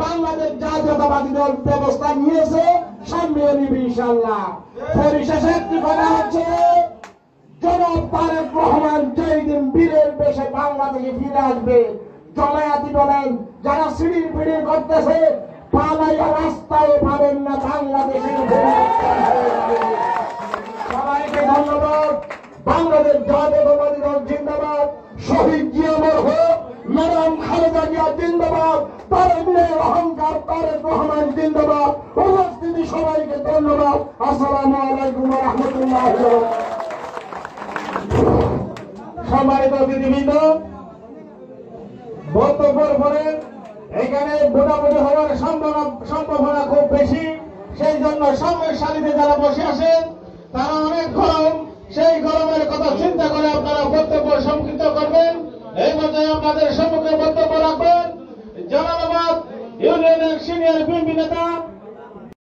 বাংলাদেশ জাতীয়তাবাদী দল ব্যবস্থা নিয়েছে, সামনে নিবে ইনশাআল্লাহ। পরিশেষে একটি কথা হচ্ছে, জনাব তারেক রহমান যেই দিন বীরের বেশে বাংলাদেশে ফিরে আসবে, জমায়াতি বলেন যারা সিঁড়ির পিড়ি করতেছে, পালাইয়া রাস্তায় পাবেন না, বাংলাদেশের সবাইকে ধন্যবাদ। বাংলাদেশ জাতীয়তাবাদী দল জিন্দাবাদ। শহীদ জিয়া হোক, ম্যাডাম খালেদা জিয়া জিন্দাবাদ। তারেকের অহংকার তারেক রহমান জিন্দাবাদ। উপস্থিতি সবাইকে ধন্যবাদ। আসসালামু আলাইকুম ওয়া রাহমাতুল্লাহ। সম্মানিত অতিথিবৃন্দ, বক্তব্যের পরে এখানে ভোটাভুটি হওয়ার সম্ভাবনা খুব বেশি, সেই জন্য সামনের সারিতে যারা বসে আছেন তারা অনেক গরম, সেই গরমের কথা চিন্তা করে আপনারা বক্তব্য সংক্ষিপ্ত করবেন। এই পর্যায়ে আপনাদের সম্মুখে বক্তব্য রাখবেন জলালাবাদ ইউনিয়নের সিনিয়র বিএনপি নেতা